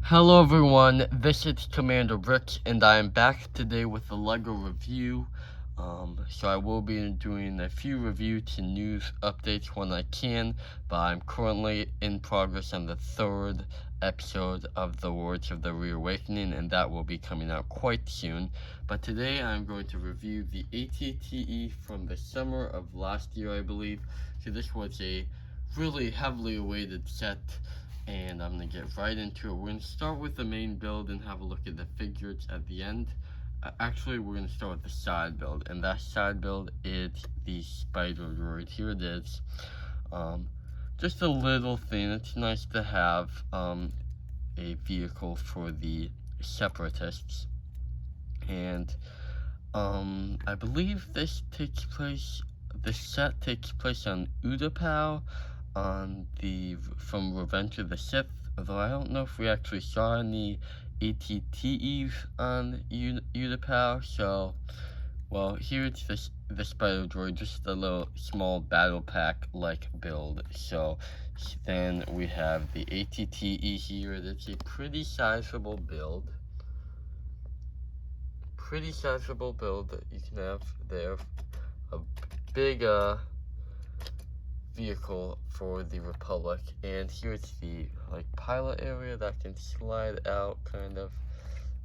Hello everyone, this is Commander Rick, and I am back today with a LEGO review. So I will be doing a few reviews and news updates when I can, but I'm currently in progress on the third episode of The Words of the Reawakening, and that will be coming out quite soon. But today I'm going to review the ATTE from the summer of last year, I believe. So this was a really heavily awaited set, and I'm going to get right into it. We're going to start with the main build and have a look at the figures at the end. Actually, we're going to start with the side build, and that side build is the Spider Droid. Here it is. Just a little thing. It's nice to have a vehicle for the Separatists. And I believe the set takes place on Utapau, from Revenge of the Sith, although I don't know if we actually saw any ATTEs on Utapau. So, well, here's the Spider Droid, just a little small battle pack like build. So then we have the ATTE here. That's a pretty sizable build. That you can have there. A big vehicle for the Republic, and here's the pilot area that can slide out kind of.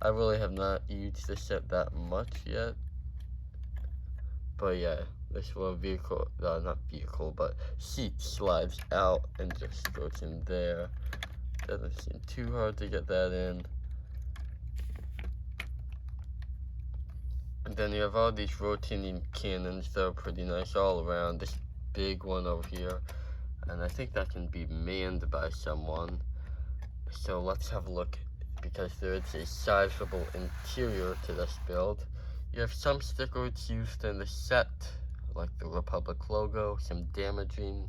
I really have not used this set that much yet, but yeah, this little vehicle, not vehicle, but seat slides out and just goes in there. Doesn't seem too hard to get that in. And then you have all these rotating cannons that are pretty nice all around. This big one over here, and I think that can be manned by someone. So let's have a look, because there is a sizable interior to this build. You have some stickers used in the set, like the Republic logo, some damaging,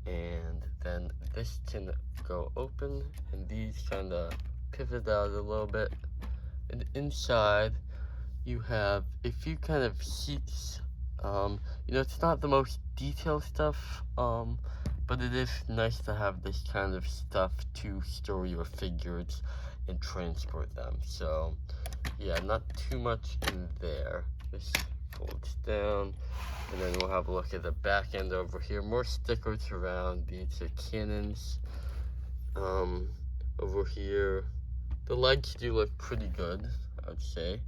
and then this can go open, and these kind of pivot out a little bit. And inside, you have a few kind of seats. It's not the most detailed stuff, but it is nice to have this kind of stuff to store your figures and transport them. So, yeah, not too much in there. Just folds down, and then we'll have a look at the back end over here. More stickers around. These are cannons. Over here, the legs do look pretty good, I would say.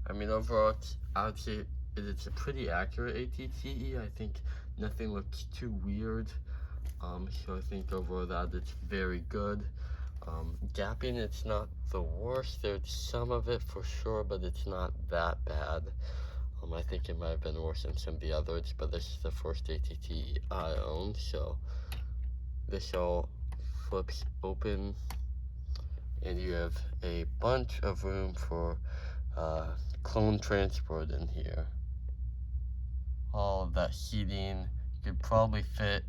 I mean, overall, I would say it's a pretty accurate ATTE. I think nothing looks too weird. So I think overall that it's very good. Gapping, it's not the worst. There's some of it for sure, but it's not that bad. I think it might have been worse than some of the others, but this is the first ATTE I owned, so this all flips open, and you have a bunch of room for clone transport in here. All of that seating, you could probably fit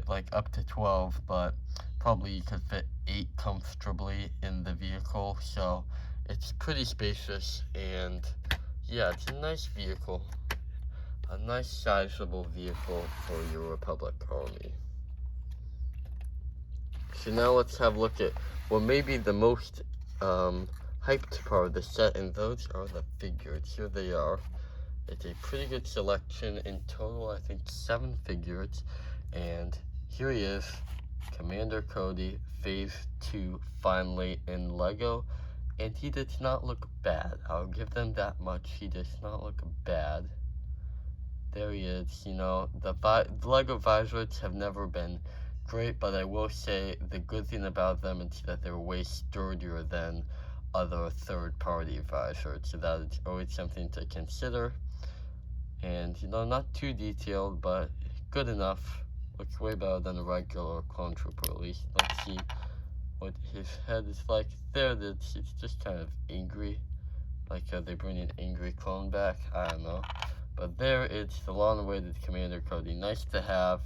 like up to 12, but probably you could fit 8 comfortably in the vehicle. So it's pretty spacious, and yeah, it's a nice vehicle, a nice sizable vehicle for your Republic army. So now let's have a look at what may be the most hyped part of the set, and those are the figures. Here they are. It's a pretty good selection. In total, I think 7 figures, and here he is, Commander Cody, Phase 2, finally in LEGO, and he does not look bad. I'll give them that much. He does not look bad. There he is. The LEGO Visors have never been great, but I will say the good thing about them is that they're way sturdier than other third-party visors, so that is always something to consider. And not too detailed, but good enough. Looks way better than a regular clone trooper, at least. Let's see what his head is like. There it is. It's just kind of angry, like they bring an angry clone back. I don't know, but there it's the long-awaited Commander Cody. Nice to have.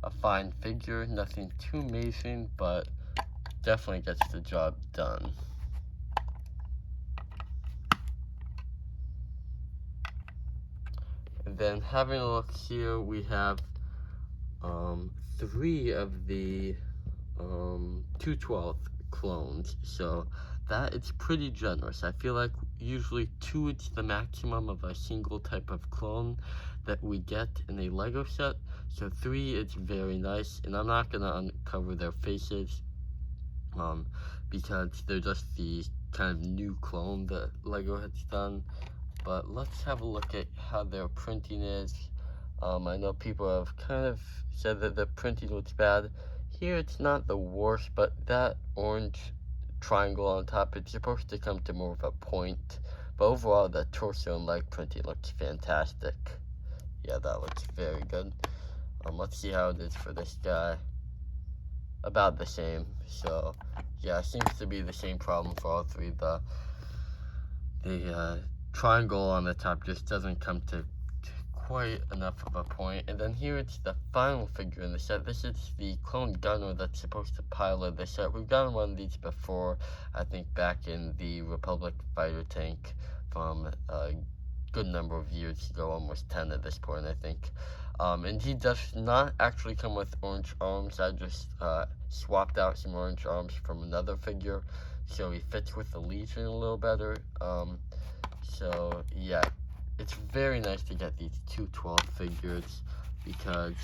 A fine figure, nothing too amazing, but definitely gets the job done. And then having a look here, we have 3 of the 2/12 clones, so that it's pretty generous. I feel like usually 2 is the maximum of a single type of clone that we get in a Lego set, so 3 is very nice, and I'm not gonna uncover their faces because they're just the kind of new clone that Lego has done. But let's have a look at how their printing is. I know people have kind of said that the printing looks bad. Here it's not the worst, but that orange triangle on top, it's supposed to come to more of a point. But overall, the torso and leg printing looks fantastic. Yeah, that looks very good. Let's see how it is for this guy. About the same. So yeah, it seems to be the same problem for all 3. The triangle on the top just doesn't come to quite enough of a point. And then here it's the final figure in the set. This is the clone gunner that's supposed to pilot the set. We've gotten one of these before, I think back in the Republic fighter tank from a good number of years ago, almost 10 at this point, I think. And he does not actually come with orange arms. I just swapped out some orange arms from another figure, so he fits with the Legion a little better. So yeah, it's very nice to get these 2/12 figures, because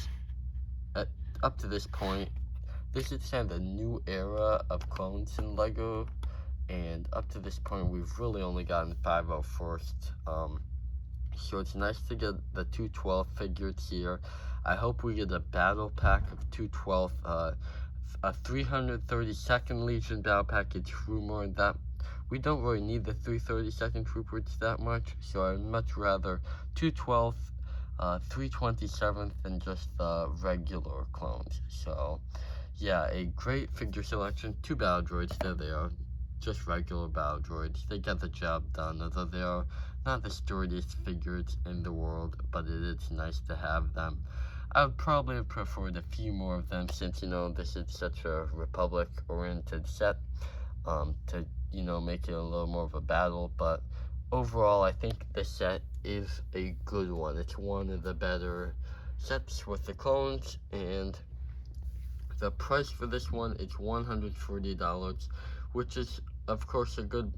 up to this point, this is kind of the new era of clones in Lego, and up to this point, we've really only gotten 501st. So it's nice to get the 2/12 figures here. I hope we get a battle pack of 2/12, a 332nd Legion battle pack. It's rumored that we don't really need the 332nd Troopers that much, so I'd much rather 2/12, 327th than just the regular clones. So yeah, a great figure selection. 2 battle droids, there they are. Just regular battle droids. They get the job done, although they are not the sturdiest figures in the world, but it is nice to have them. I would probably have preferred a few more of them, since, you know, this is such a Republic-oriented set, to, you know, make it a little more of a battle. But overall, I think this set is a good one. It's one of the better sets with the clones, and the price for this one is $140, which is, of course, a good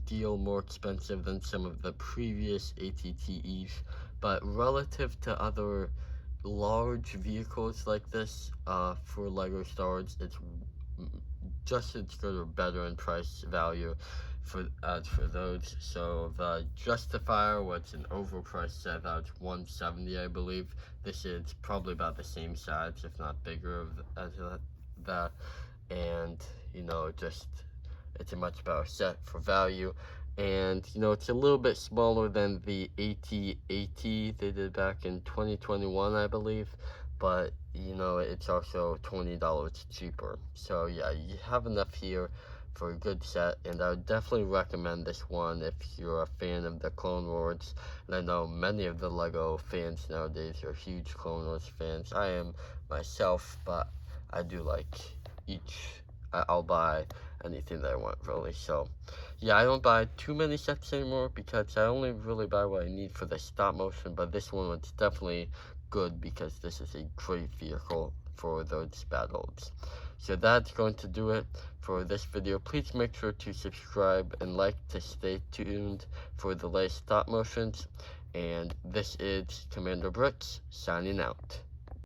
deal more expensive than some of the previous ATTEs, but relative to other large vehicles like this for Lego Star Wars, it's just as good or better in price value for those. So the Justifier was an overpriced set. That was $170, I believe. This is probably about the same size, if not bigger, as that. And, you know, just, it's a much better set for value. And, you know, it's a little bit smaller than the AT-AT they did back in 2021, I believe. But, you know, it's also $20 cheaper. So, yeah, you have enough here for a good set. And I would definitely recommend this one if you're a fan of the Clone Wars. And I know many of the Lego fans nowadays are huge Clone Wars fans. I am myself, but I do like I'll buy anything that I want, really. So yeah, I don't buy too many sets anymore, because I only really buy what I need for the stop motion. But this one was definitely good, because this is a great vehicle for those battles. So that's going to do it for this video. Please make sure to subscribe and like to stay tuned for the latest stop motions. And this is Commander Bricks signing out.